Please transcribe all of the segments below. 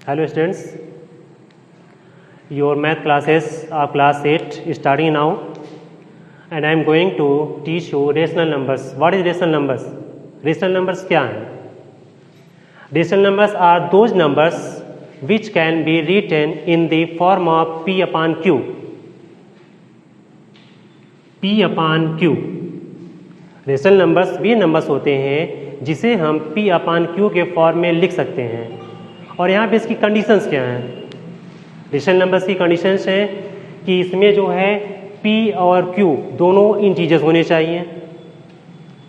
Hello students, your math classes are class 8 starting now and I am going to teach you rational numbers. What is rational numbers? Rational numbers क्या हैं? Rational numbers are those numbers which can be written in the form of P upon Q. P upon Q. Rational numbers वे numbers होते हैं जिसे हम P upon Q के form में लिख सकते हैं। और यहाँ पे इसकी कंडीशंस क्या हैं? रेशनल नंबर्स की कंडीशंस हैं कि इसमें जो है P और Q दोनों इंटीजर्स होने चाहिए।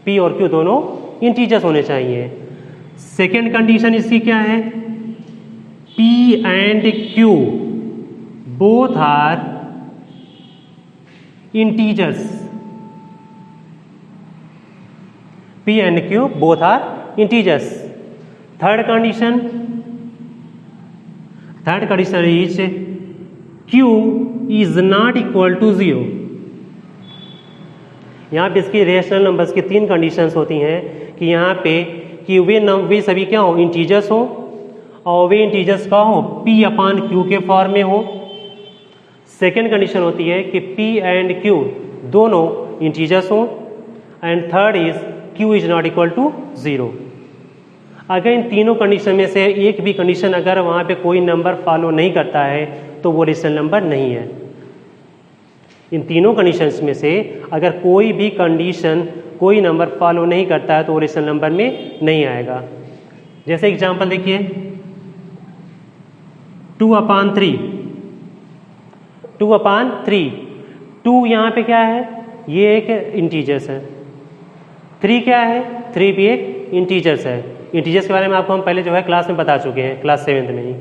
P और Q दोनों इंटीजर्स होने चाहिए। सेकेंड कंडीशन इसकी क्या है? P and Q both are integers. P and Q both are integers. Third condition is Q is not equal to 0. यहाँ पे इसकी रेशनल नंबर्स की तीन कंडीशंस होती हैं कि यहाँ पे कि वे सभी क्या हो? इंटीजर्स हो और वे इंटीजर्स का हो P अपॉन Q के फॉर्म में हो। सेकेंड कंडीशन होती है कि P एंड Q दोनों इंटीजर्स हो and third is Q is not equal to 0। अगर इन तीनों कंडीशन में से एक भी कंडीशन अगर वहाँ पे कोई नंबर फॉलो नहीं करता है तो वो रेशनल नंबर नहीं है। इन तीनों कंडीशंस में से अगर कोई भी कंडीशन कोई नंबर फॉलो नहीं करता है तो वो रेशनल नंबर में नहीं आएगा। जैसे एग्जांपल देखिए 2/3। 2/3 2 यहाँ पे क्या है? ये एक इंटीजर्स है। 3 क्या है? 3 भी एक इंटीजर्स है। इंटीजर्स के बारे में आपको हम पहले जो है क्लास में बता चुके हैं, क्लास 7 में ही।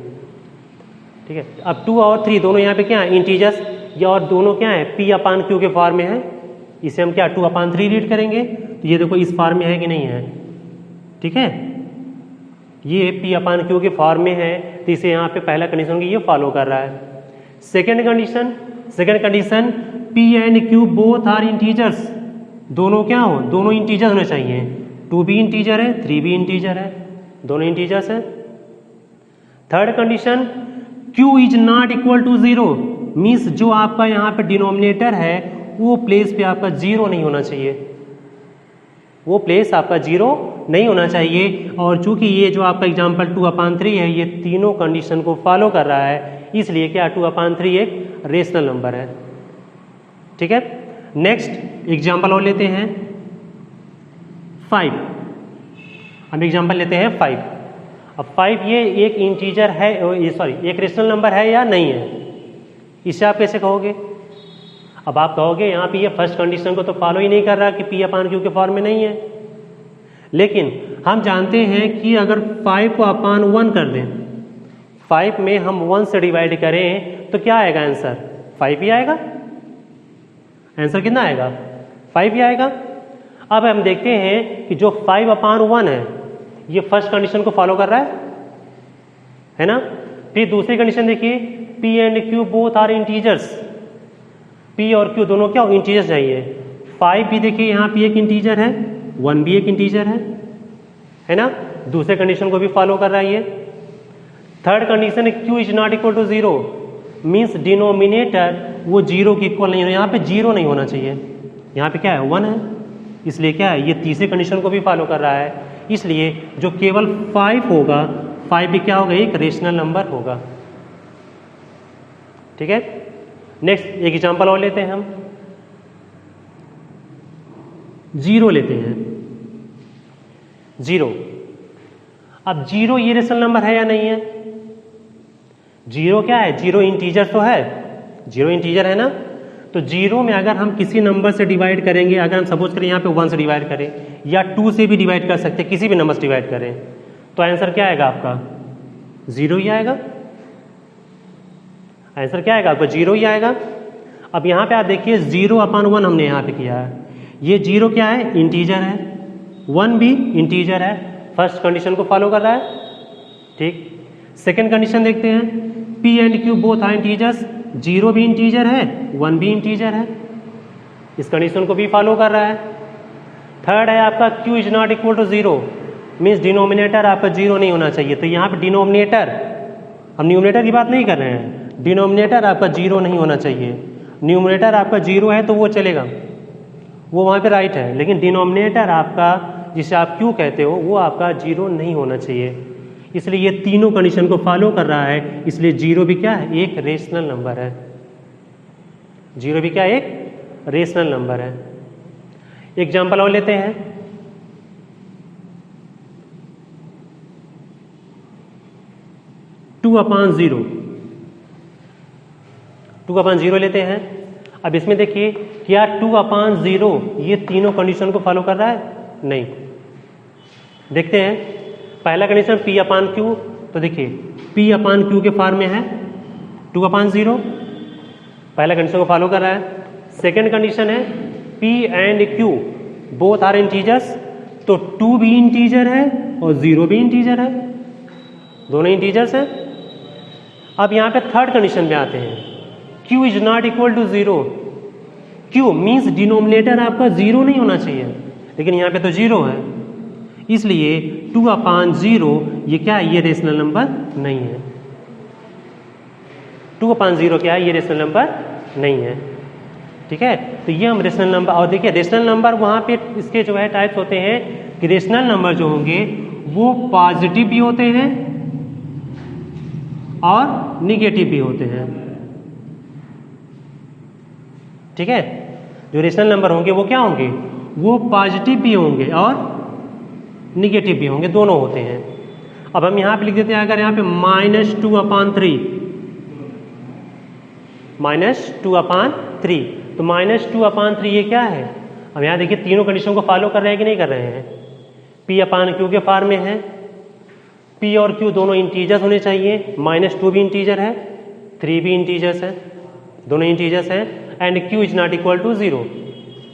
ठीक है, अब 2 और 3 दोनों यहाँ पे क्या है? इंटीजर्स। ये और दोनों क्या है? P अपॉन Q के फॉर्म में है। इसे हम क्या 2/3 रीड करेंगे तो ये देखो इस फॉर्म में है कि नहीं है। ठीक है, ये P अपॉन Q के फॉर्म में है तो इसे यहाँ पे पहला कंडीशन ये फॉलो कर रहा है। Second condition P and Q both are integers. दोनों क्या हो? दोनों इंटीजर होने चाहिए। 2 भी इंटीजर है, 3 भी इंटीजर है, दोनों इंटीजर्स हैं। Third condition Q is not equal to 0 means जो आपका यहाँ पे डिनोमिनेटर है वो प्लेस पे आपका 0 नहीं होना चाहिए। वो प्लेस आपका 0 नहीं होना चाहिए। और चूंकि ये जो आपका एग्जाम्पल 2/3 है ये तीनों कंडीशन को फॉलो कर रहा है, इसलिए क्या 2/3 एक रेशनल नंबर है। ठीक है, नेक्स्ट एग्जाम्पल और लेते हैं 5। हम एग्जाम्पल लेते हैं 5। अब 5 ये एक इंटीजर है, एक रेशनल नंबर है या नहीं है? इसे आप कैसे कहोगे? अब आप कहोगे यहाँ पे ये फर्स्ट कंडीशन को तो फॉलो ही नहीं कर रहा कि P अपॉन Q के फॉर्म में नहीं है। लेकिन हम जानते हैं कि अगर 5 को अपॉन 1 कर दें, 5 में हम 1 से डिवाइड करें तो क्या आएगा आंसर? 5 ही आएगा। आंसर कितना आएगा? 5 ही आएगा। अब हम देखते हैं कि जो 5/1 है ये फर्स्ट कंडीशन को फॉलो कर रहा है ना। फिर दूसरी कंडीशन देखिए P and Q both are integers. P और Q दोनों क्या इंटीजर्स चाहिए। 5 भी देखिए यहाँ पे एक इंटीजर है, 1 भी एक इंटीजर है ना। दूसरे कंडीशन को भी फॉलो कर रहा है ये। थर्ड कंडीशन है Q is not equal to 0 means denominator वो 0 के इक्वल नहीं होना। यहाँ पे 0 नहीं होना चाहिए, यहाँ पे क्या है 1 है, इसलिए क्या है ये तीसरे कंडीशन को भी फॉलो कर रहा है। इसलिए जो केवल 5 होगा, 5 भी क्या होगा? एक रेशनल नंबर होगा। ठीक है, नेक्स्ट एक एग्जांपल और लेते हैं हम 0 लेते हैं। 0। अब 0 ये रेशनल नंबर है या नहीं है? 0 क्या है? 0 इंटीजर तो है, 0 इंटीजर है ना। तो 0 में अगर हम किसी नंबर से डिवाइड करेंगे, अगर हम सपोज करें यहाँ पे 1 से डिवाइड करें या 2 से भी डिवाइड कर सकते हैं, किसी भी नंबर से डिवाइड करें तो आंसर क्या आएगा आपका? 0 ही आएगा। आंसर क्या आएगा आपका? 0 ही आएगा। अब यहाँ पे आप देखिए 0/1 हमने यहाँ पे किया है। ये 0 क्या है? इंटीजर है, 1 भी इंटीजर है, फर्स्ट कंडीशन को फॉलो कर रहा है। ठीक, सेकेंड कंडीशन देखते हैं P and Q both are integers. 0 भी इंटीजर है, 1 भी इंटीजर है, इस कंडीशन को भी फॉलो कर रहा है। थर्ड है आपका Q is not equal to 0 means denominator आपका 0 नहीं होना चाहिए। तो यहाँ पे डिनोमिनेटर हम न्यूमरेटर की बात नहीं कर रहे हैं। डिनोमिनेटर आपका 0 नहीं होना चाहिए। न्यूमरेटर आपका 0 है तो वो चलेगा, वो वहाँ पे राइट है, लेकिन डिनोमिनेटर आपका जिसे आप क्यू कहते हो वो आपका 0 नहीं होना चाहिए। इसलिए ये तीनों कंडीशन को फॉलो कर रहा है, इसलिए 0 भी क्या है, एक रेशनल नंबर है। 0 भी क्या, एक रेशनल नंबर है। एग्जाम्पल और लेते हैं। टू अपॉन जीरो लेते हैं। अब इसमें देखिए क्या 2/0 ये तीनों कंडीशन को फॉलो कर रहा है? नहीं। देखते हैं पहला कंडीशन P/Q, तो देखिए P/Q के फॉर्म में है 2/0, पहला कंडीशन को फॉलो कर रहा है। सेकेंड कंडीशन है P and Q both are integers, तो 2 भी इंटीजर है और 0 भी इंटीजर है, दोनों इंटीजर्स हैं। अब यहाँ पे थर्ड कंडीशन में आते हैं, Q is not equal to 0। Q means denominator आपका 0 नहीं होना चाहिए, लेकिन यहाँ पे तो 0 है, इसलिए 2/0 ये क्या है, ये रेशनल नंबर नहीं है। 2/0 क्या है, ये रेशनल नंबर नहीं है। ठीक है, तो ये हम रेशनल नंबर, और देखिए रेशनल नंबर वहाँ पे इसके जो है टाइप्स होते हैं कि रेशनल नंबर जो होंगे वो पॉजिटिव भी होते हैं और निगेटिव भी होते हैं। ठीक है, जो रेशनल नंबर होंगे वो क्या होंगे, वो पॉजिटिव भी होंगे और निगेटिव भी होंगे, दोनों होते हैं। अब हम यहाँ पे लिख देते हैं, अगर यहाँ पे -2/3, -2/3, तो -2/3 ये क्या है। अब यहाँ देखिए तीनों कंडीशन को फॉलो कर रहे हैं कि नहीं कर रहे हैं। P/Q के फॉर्म में है, P और Q दोनों इंटीजर्स होने चाहिए, -2 भी इंटीजर है, 3 भी इंटीजर्स है, दोनों इंटीजर्स हैं, and Q is not equal to 0।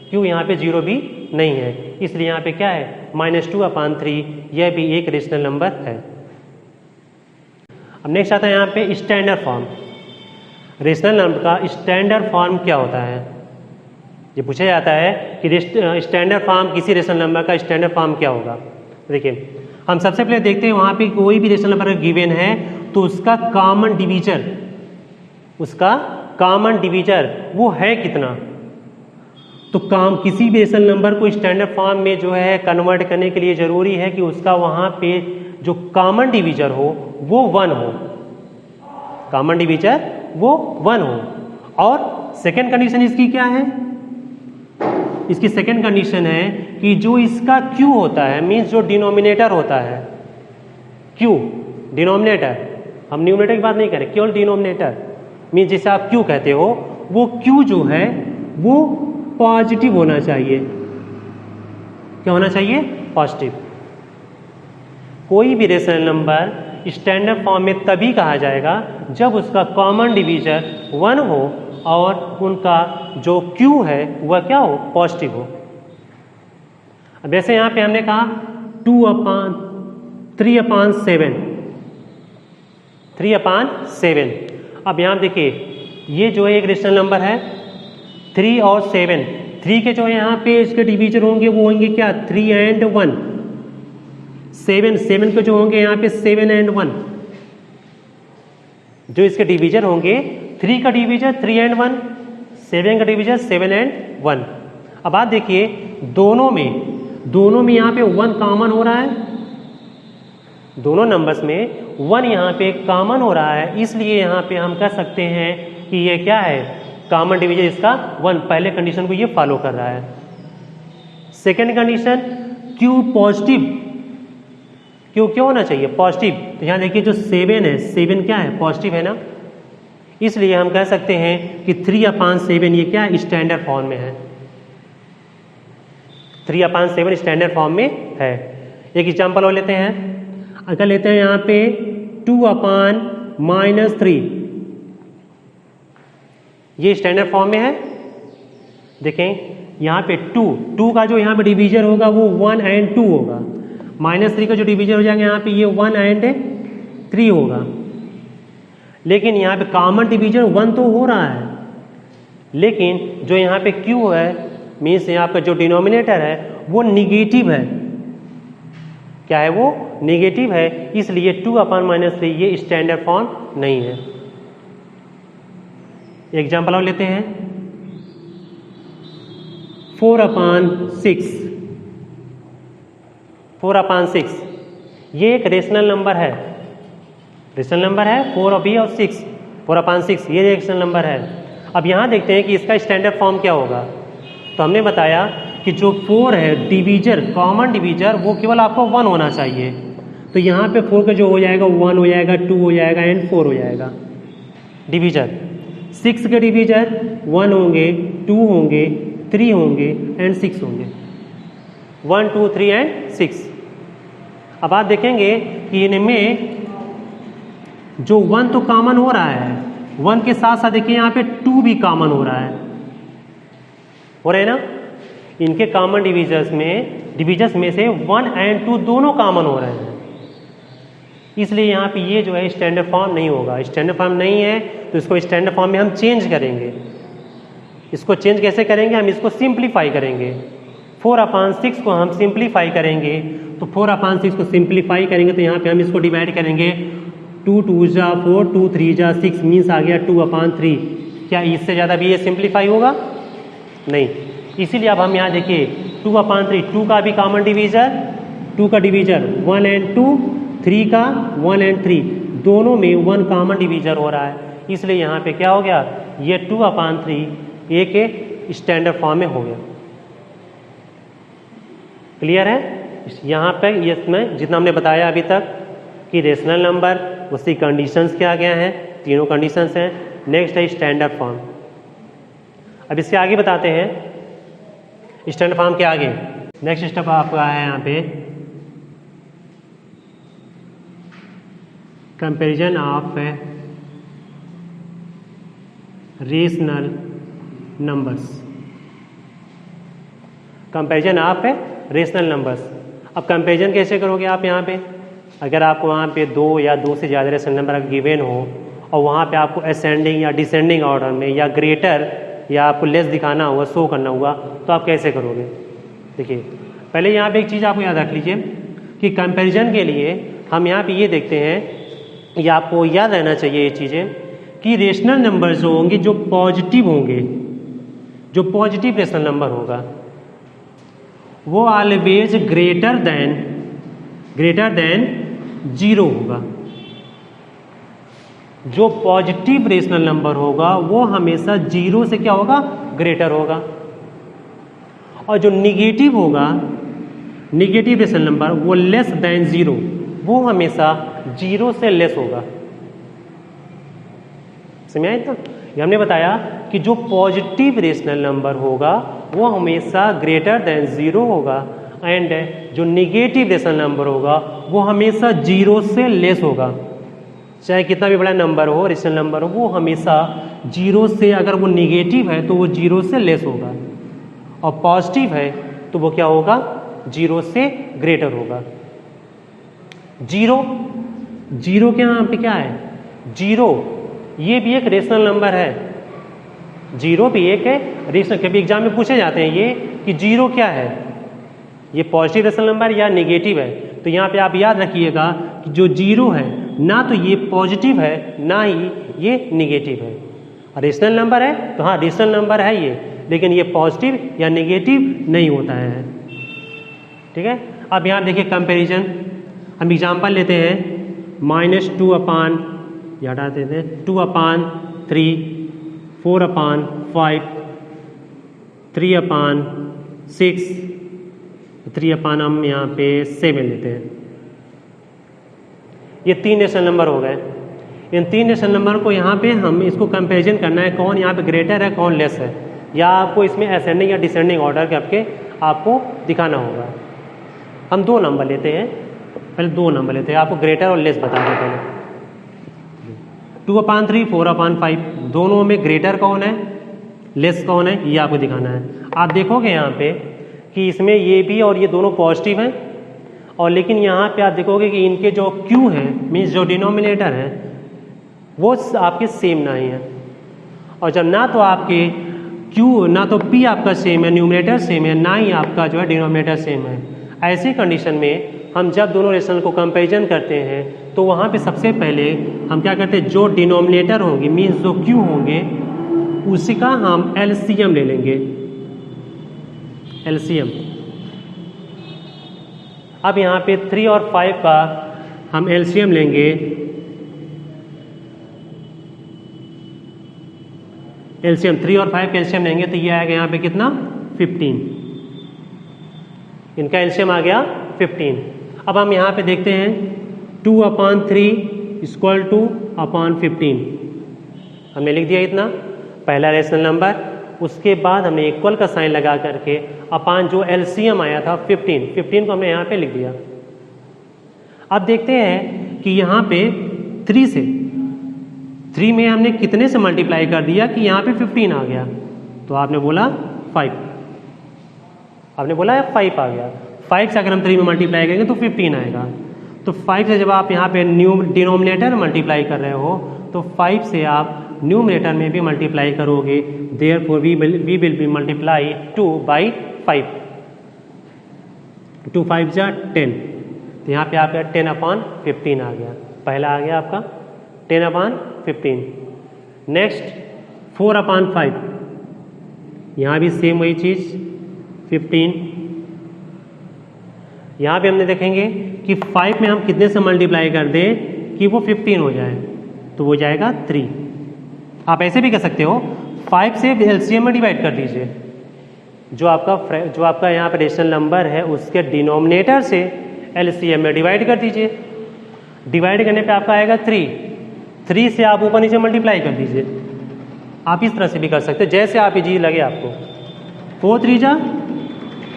Q यहाँ पे 0 भी नहीं है, इसलिए यहाँ पे क्या है, -2/3, यह भी एक रेशनल नंबर है। अब नेक्स्ट आता है यहाँ पे स्टैंडर्ड फॉर्म। रेशनल नंबर का स्टैंडर्ड फॉर्म क्या होता है, ये पूछा जाता है कि स्टैंडर्ड फॉर्म, किसी रेशनल नंबर का स्टैंडर्ड फॉर्म क्या होगा। देखिए हम सबसे पहले देखते हैं वहाँ पे कोई भी रेशनल नंबर गिवन है तो उसका कॉमन डिवीजर वो है कितना। तो किसी भी रेशनल नंबर को स्टैंडर्ड फॉर्म में जो है कन्वर्ट करने के लिए जरूरी है कि उसका वहाँ पे जो कॉमन डिवीजर हो वो 1 हो, कॉमन डिवीजर वो 1 हो। और सेकेंड कंडीशन इसकी क्या है, इसकी सेकेंड कंडीशन है कि जो इसका Q होता है, मीन्स जो डिनोमिनेटर होता है, Q डिनोमिनेटर, हम न्यूमरेटर की बात नहीं करें, केवल डिनोमिनेटर मीन्स जिसे आप Q कहते हो, वो Q जो है वो पॉजिटिव होना चाहिए। क्या होना चाहिए, पॉजिटिव। कोई भी रेशनल नंबर स्टैंडर्ड फॉर्म में तभी कहा जाएगा जब उसका कॉमन डिवीजर 1 हो और उनका जो Q है वह क्या हो, पॉजिटिव हो। अब जैसे यहाँ पे हमने कहा 3/7। अब यहाँ देखिए ये जो है एक रेशनल नंबर है 3 और 7। 3 के जो है यहाँ पे इसके डिवीजर होंगे वो होंगे क्या, 3 and 1। 7 के जो होंगे यहाँ पे 7 and 1। जो इसके डिवीजर होंगे, 3 का डिवीजर 3 and 1, 7 का डिवीजर 7 and 1। अब आप देखिए दोनों में यहाँ पे 1 कॉमन हो रहा है, दोनों नंबर्स में 1 यहाँ पे कॉमन हो रहा है, इसलिए यहाँ पे हम कह सकते हैं कि ये क्या है, कॉमन डिवीजर इसका 1। पहले कंडीशन को ये फॉलो कर रहा है। Second condition Q positive, Q क्यों होना चाहिए, पॉजिटिव। तो यहाँ देखिए जो 7 है, 7 क्या है, पॉजिटिव है ना, इसलिए हम कह सकते हैं कि 3/7 ये क्या है, स्टैंडर्ड फॉर्म में है। 3/7 स्टैंडर्ड फॉर्म में है। एक एग्जाम्पल और लेते हैं, अगर लेते हैं यहाँ पे 2/-3, ये स्टैंडर्ड फॉर्म में है। देखें यहाँ पे 2 का जो यहाँ पे डिवीजर होगा वो 1 and 2 होगा, -3 का जो डिवीजर हो जाएगा यहाँ पे ये 1 and 3 होगा। लेकिन यहाँ पे कॉमन डिवीजन 1 तो हो रहा है, लेकिन जो यहाँ पे Q है मीन्स यहाँ पे जो डिनोमिनेटर है वो निगेटिव है। क्या है वो नेगेटिव है, इसलिए 2/-3 ये स्टैंडर्ड फॉर्म नहीं है। एग्जाम्पल और लेते हैं 4/6। 4/6 ये एक रेशनल नंबर है, रेशनल नंबर है 4 और 6, 4/6 ये रेशनल नंबर है। अब यहाँ देखते हैं कि इसका स्टैंडर्ड फॉर्म क्या होगा। तो हमने बताया कि जो 4 है डिवीजर, कॉमन डिवीजर वो केवल आपको 1 होना चाहिए। तो यहाँ पे 4 का जो हो जाएगा 1 हो जाएगा, 2 हो जाएगा एंड 4 हो जाएगा डिवीजर। 6 के डिवीजर 1 होंगे, 2 होंगे, 3 होंगे एंड 6 होंगे, 1 2 3 एंड 6। अब आप देखेंगे कि इनमें जो 1 तो कॉमन हो रहा है, 1 के साथ साथ देखिए यहाँ पे 2 भी कॉमन हो रहा है, हो रहा है ना। इनके कॉमन डिवीजर्स में से 1 एंड 2 दोनों कॉमन हो रहे हैं, इसलिए यहाँ पे ये जो है स्टैंडर्ड फॉर्म नहीं होगा। स्टैंडर्ड फॉर्म नहीं है तो इसको स्टैंडर्ड फॉर्म में हम चेंज करेंगे। इसको चेंज कैसे करेंगे, हम इसको सिंप्लीफाई करेंगे। 4/6 को हम सिंप्लीफाई करेंगे, तो 4/6 को सिंप्लीफाई करेंगे तो यहाँ पे हम इसको डिवाइड करेंगे। 2 2 जा 4, 2 3 जा 6 मीन्स आ गया 2/3। क्या इससे ज़्यादा भी ये सिंप्लीफाई होगा? नहीं। इसीलिए अब हम यहाँ देखिए 2/3, 2 का भी कॉमन डिवीजर, 2 का डिवीजर 1 एंड 2, 3 का 1 एंड 3 दोनों में 1 कॉमन डिवीजर हो रहा है, इसलिए यहाँ पे क्या हो गया, ये 2/3 एक स्टैंडर्ड फॉर्म में हो गया। क्लियर है? यहाँ पे इसमें जितना हमने बताया अभी तक कि रेशनल नंबर, उसकी कंडीशंस क्या क्या हैं, तीनों कंडीशंस हैं। नेक्स्ट है स्टैंडर्ड फॉर्म। अब इसके आगे बताते हैं स्टैंडर्ड फॉर्म के आगे। नेक्स्ट स्टेप आपका है यहाँ पे comparison of rational numbers. Comparison of rational numbers. अब कंपैरिजन कैसे करोगे आप यहाँ पे? अगर आपको वहाँ पे 2 या 2 से ज़्यादा रेशनल नंबर गिवन हो और वहाँ पे आपको असेंडिंग या डिसेंडिंग ऑर्डर में या ग्रेटर या आपको लेस दिखाना हुआ, शो करना हुआ, तो आप कैसे करोगे? देखिए पहले यहाँ पे एक चीज़ आपको याद रख लीजिए कि कंपैरिजन के लिए हम यहाँ पे ये देखते हैं, ये आपको याद रहना चाहिए ये चीज़ें कि रेशनल नंबर जो होंगे, जो पॉजिटिव होंगे, जो पॉजिटिव रेशनल नंबर होगा वो ऑलवेज ग्रेटर देन 0 होगा। जो पॉजिटिव रेशनल नंबर होगा वो हमेशा 0 से क्या होगा, ग्रेटर होगा। और जो निगेटिव होगा, निगेटिव रेशनल नंबर, वो लेस देन 0, वो हमेशा 0 से लेस होगा। समझ आया? तो ये हमने बताया कि जो पॉजिटिव रेशनल नंबर होगा वो हमेशा ग्रेटर देन 0 होगा एंड जो निगेटिव रेशनल नंबर होगा वो हमेशा 0 से लेस होगा। चाहे कितना भी बड़ा नंबर हो, रेशनल नंबर हो, वो हमेशा 0 से, अगर वो निगेटिव है तो वो 0 से लेस होगा और पॉजिटिव है तो वो क्या होगा, 0 से ग्रेटर होगा। 0 के यहाँ पे क्या है, 0 ये भी एक रेशनल नंबर है। 0 भी एक है रेशनल। कभी एग्जाम में पूछे जाते हैं ये कि 0 क्या है, ये पॉजिटिव रेशनल नंबर या नेगेटिव है। तो यहाँ पे आप याद रखिएगा कि जो 0 है ना तो ये पॉजिटिव है ना ही ये नेगेटिव है। रेशनल नंबर है तो हाँ रेशनल नंबर है ये, लेकिन ये पॉजिटिव या नेगेटिव नहीं होता है। ठीक है? अब यहाँ देखिए कंपैरिजन, हम एग्जांपल लेते हैं -2 ये हटा देते हैं 2/3, 4/5, 3/6, 3 हम यहाँ पे 7 लेते हैं। ये 3 रेशनल नंबर हो गए। इन 3 रेशनल नंबर को यहाँ पे हम इसको कंपैरिजन करना है, कौन यहाँ पे ग्रेटर है कौन लेस है, या आपको इसमें असेंडिंग या डिसेंडिंग ऑर्डर के आपको दिखाना होगा। हम 2 नंबर लेते हैं, पहले 2 नंबर लेते हैं, आपको ग्रेटर और लेस बता दें। पहले 2/3, 4/5 दोनों में ग्रेटर कौन है, लेस कौन है, ये आपको दिखाना है। आप देखोगे यहाँ पे कि इसमें ये भी और ये दोनों पॉजिटिव हैं, और लेकिन यहाँ पे आप देखोगे कि इनके जो Q है, मीन्स जो डिनोमिनेटर है, वो आपके सेम नहीं है। और जब ना तो आपके Q ना तो P आपका सेम है, न्यूमरेटर सेम है, ना ही आपका जो है डिनोमिनेटर सेम है, ऐसी कंडीशन में हम जब दोनों रेशनल को कंपैरिजन करते हैं तो वहाँ पे सबसे पहले हम क्या करते हैं, जो डिनोमिनेटर होंगे मीन्स जो क्यू होंगे उसी का हम एलसीएम ले लेंगे, एलसीएम। अब यहाँ पे 3 और 5 का हम एलसीएम लेंगे, एलसीएम 3 और 5 का एलसीएम लेंगे तो ये आएगा यहाँ पे कितना 15, इनका एलसीएम आ गया 15। अब हम यहाँ पे देखते हैं 2/3 इक्वल टू अपॉन 15, हमने लिख दिया इतना पहला रेशनल नंबर। उसके बाद हमने इक्वल का साइन लगा करके अपॉन जो एलसीएम आया था 15 को हमने यहाँ पे लिख दिया। अब देखते हैं कि यहाँ पे 3 से 3 में हमने कितने से मल्टीप्लाई कर दिया कि यहाँ पे 15 आ गया, तो आपने बोला 5, आपने बोला 5 आ गया। 5 से अगर हम 3 में मल्टीप्लाई करेंगे तो 15 आएगा। तो 5 से जब आप यहाँ पे डिनोमिनेटर मल्टीप्लाई कर रहे हो तो 5 से आप न्यूमरेटर में भी मल्टीप्लाई करोगे, therefore we will be multiply 2/5, 2 5 जा 10, तो यहाँ पे आपका 10/15 आ गया, पहला आ गया आपका 10/15। नेक्स्ट 4/5, यहाँ भी सेम वही चीज़ 15। यहाँ पे हमने देखेंगे कि 5 में हम कितने से मल्टीप्लाई कर दें कि वो 15 हो जाए, तो वो जाएगा 3। आप ऐसे भी कर सकते हो, 5 से एलसीएम में डिवाइड कर दीजिए, जो आपका यहाँ पे रेशनल नंबर है उसके डिनोमिनेटर से एलसीएम में डिवाइड कर दीजिए। डिवाइड करने पे आपका आएगा 3 से आप ऊपर नीचे मल्टीप्लाई कर दीजिए। आप इस तरह से भी कर सकते हो, जैसे आप इजी लगे आपको। 4 3 जा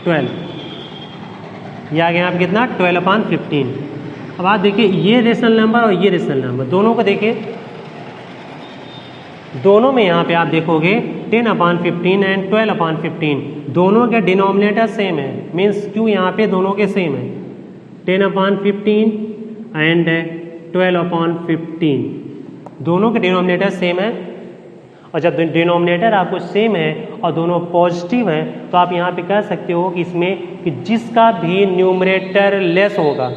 12, ये आ गया आप कितना 12/15। अब आप देखिए ये रेशनल नंबर और ये रेशनल नंबर दोनों को देखिए, दोनों में यहाँ पे आप देखोगे 10/15 एंड 12/15, दोनों के डिनोमिनेटर सेम है, मीन्स क्यों यहाँ पे दोनों के सेम है 10/15 एंड 12/15, दोनों के डिनोमिनेटर सेम है। और जब डिनोमिनेटर आपको सेम है और दोनों पॉजिटिव है तो आप यहाँ पे कह सकते हो कि इसमें कि जिसका भी न्यूमरेटर लेस होगा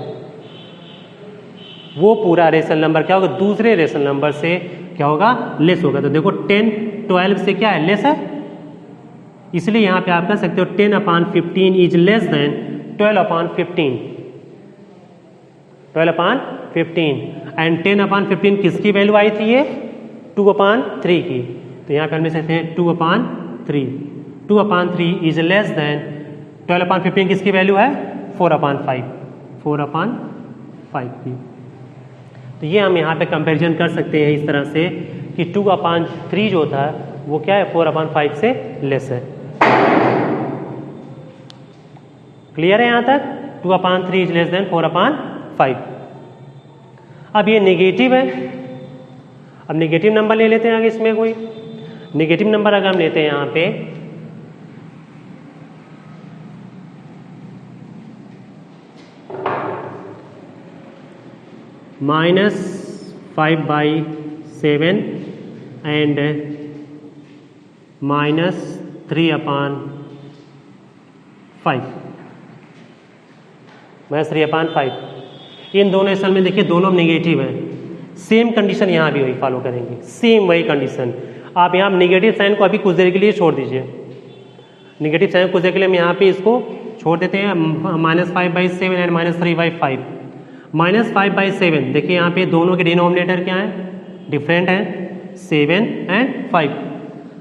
वो पूरा रेशनल नंबर क्या होगा, दूसरे रेशनल नंबर से क्या होगा, लेस होगा। तो देखो 10 12 से क्या है, लेस है, इसलिए यहाँ पे आप कह सकते हो 10/15 इज लेस देन 12/15, 12/15 एंड 10/15 किसकी वैल्यू आई थी, ये 2/3 की, तो यहाँ पे हम लिख सकते हैं 2/3, 2/3 इज लेस देन 12/15 किसकी वैल्यू है 4/5, 4/5 की। तो ये हम यहाँ पे कंपैरिजन कर सकते हैं इस तरह से कि 2/3 जो था वो क्या है 4/5 से लेस है। क्लियर है यहाँ तक, 2/3 इज लेस देन 4/5। अब ये नेगेटिव है, अब नेगेटिव नंबर ले लेते हैं आगे, इसमें कोई नेगेटिव नंबर अगर हम लेते हैं यहाँ पे -5/7 एंड -3/5, -3/5, इन दोनों असल में देखिए दोनों नेगेटिव हैं। सेम कंडीशन यहाँ भी वही फॉलो करेंगे, सेम वही कंडीशन। आप यहाँ नेगेटिव साइन को अभी कुछ देर के लिए छोड़ दीजिए, नेगेटिव साइन कुछ देर के लिए हम यहाँ पे इसको छोड़ देते हैं। -5/7 एंड -3/5, -5/7 देखिए यहाँ पे दोनों के डिनोमिनेटर क्या है, डिफरेंट है, 7 एंड 5।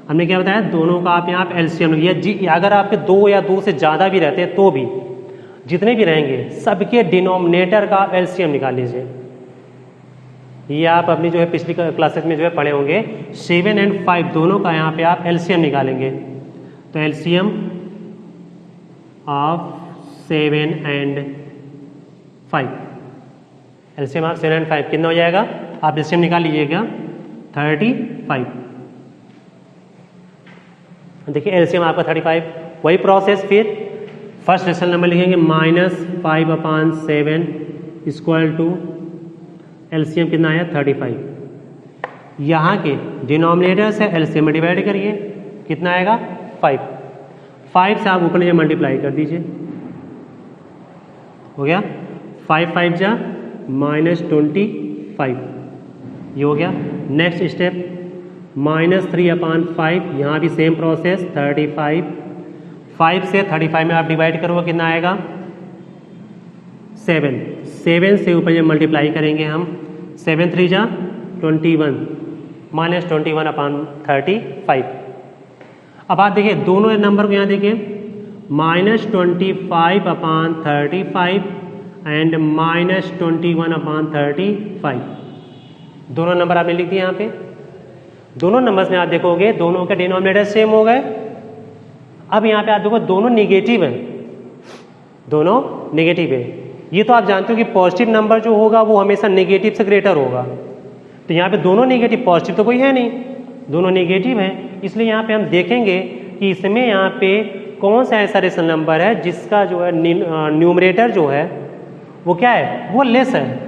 हमने क्या बताया, दोनों का आप यहाँ पे एलसीएम लिया। अगर आपके 2 या 2 से ज़्यादा भी रहते हैं तो भी जितने भी रहेंगे सबके डिनोमिनेटर का एलसीएम निकाल लीजिए। ये आप अपनी जो है पिछली क्लासेस में जो है पढ़े होंगे, 7 एंड 5 दोनों का यहाँ पे आप एलसीएम निकालेंगे। तो LCM of 7 and 5, LCM of 7 and 5 कितना हो जाएगा, आप एलसीएम निकाल लीजिएगा 35। देखिए एलसीएम आपका 35। वही प्रोसेस, फिर फर्स्ट रेशनल नंबर लिखेंगे -5/7 इक्वल टू एलसीएम कितना आया 35। यहाँ के डिनोमिनेटर से एलसीएम में डिवाइड करिए, कितना आएगा 5। 5 से आप ऊपर नीचे मल्टीप्लाई कर दीजिए, हो गया 5 5 जा -25, ये हो गया। नेक्स्ट स्टेप -3/5, यहाँ भी सेम प्रोसेस 35, 5 से 35 में आप डिवाइड करोगे कितना आएगा 7, 7 से ऊपर जब मल्टीप्लाई करेंगे हम 7 3 जा 21, -21/35। अब आप देखिए दोनों नंबर को यहाँ देखिए -25/35 एंड -21/35, दोनों नंबर आपने लिख दिए यहाँ पे। दोनों नंबर्स में आप देखोगे दोनों के डिनोमिनेटर सेम हो गए। अब यहाँ पे आप देखो दोनों निगेटिव हैं, दोनों निगेटिव है। ये तो आप जानते हो कि पॉजिटिव नंबर जो होगा वो हमेशा नेगेटिव से ग्रेटर होगा। तो यहाँ पे दोनों नेगेटिव, पॉजिटिव तो कोई है नहीं, दोनों नेगेटिव हैं। इसलिए यहाँ पे हम देखेंगे कि इसमें यहाँ पे कौन सा ऐसा रेशनल नंबर है जिसका जो है न्यूमरेटर जो है वो क्या है, वो लेस है।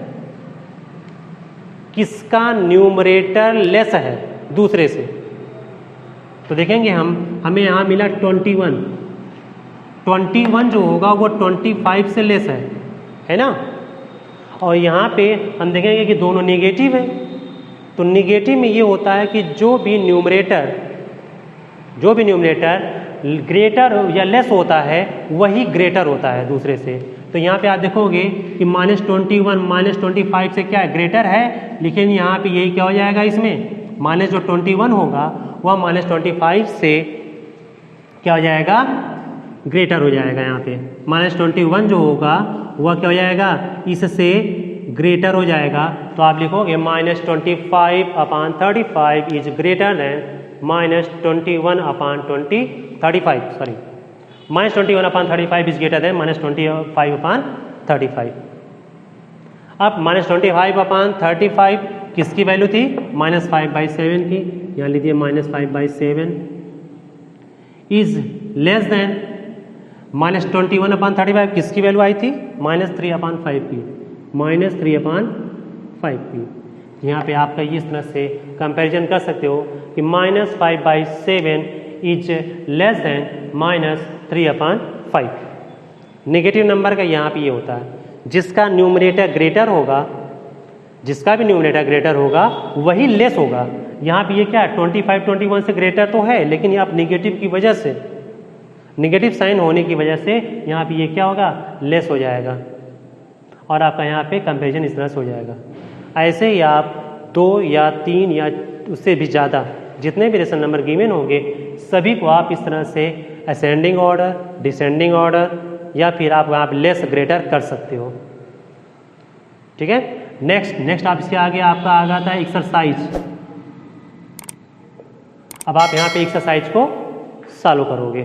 किसका न्यूमरेटर लेस है दूसरे से। तो देखेंगे हमें यहाँ मिला 21, 21 जो होगा वो 25 से लेस है ना। और यहाँ पे हम देखेंगे कि दोनों निगेटिव हैं। तो निगेटिव में ये होता है कि जो भी न्यूमरेटर ग्रेटर या लेस होता है वही ग्रेटर होता है दूसरे से। तो यहाँ पे आप देखोगे कि -21 -25 से क्या है, ग्रेटर है। लेकिन यहाँ पे यही क्या हो जाएगा, इसमें माइनस जो 21 होगा वह -25 से क्या हो जाएगा, ग्रेटर हो जाएगा। यहाँ पे -21 जो होगा वह क्या हो जाएगा, इससे ग्रेटर हो जाएगा। तो आप लिखोगे -25/35 is greater than -21/35, sorry -21/35 is greater than -25/35। अब -25/35 किसकी वैल्यू थी, -5/7 की, यहाँ लीजिए -5/7 इज लेस देन -21/35 किसकी वैल्यू आई थी, -3/5 की, -3/5 की। यहाँ पे आपका इस तरह से कंपैरिजन कर सकते हो कि -5/7 is less than -3/5। Negative number का यहाँ पे ये होता है, जिसका न्यूमरेटर ग्रेटर होगा, जिसका भी न्यूमरेटर ग्रेटर होगा वही लेस होगा। यहाँ पे ये क्या है, 25 21 से ग्रेटर तो है, लेकिन ये आप नेगेटिव की वजह से, नेगेटिव साइन होने की वजह से यहाँ पे ये क्या होगा, लेस हो जाएगा। और आपका यहाँ पे कंपैरिजन इस तरह से हो जाएगा। ऐसे ही आप 2 या 3 या उससे भी ज़्यादा जितने भी रेशनल नंबर गिवन होंगे सभी को आप इस तरह से असेंडिंग ऑर्डर, डिसेंडिंग ऑर्डर या फिर आप लेस ग्रेटर कर सकते हो। ठीक है। नेक्स्ट आप इसके आगे आपका आ जाता है एक्सरसाइज। अब आप यहाँ पे एक्सरसाइज को सॉल्व करोगे।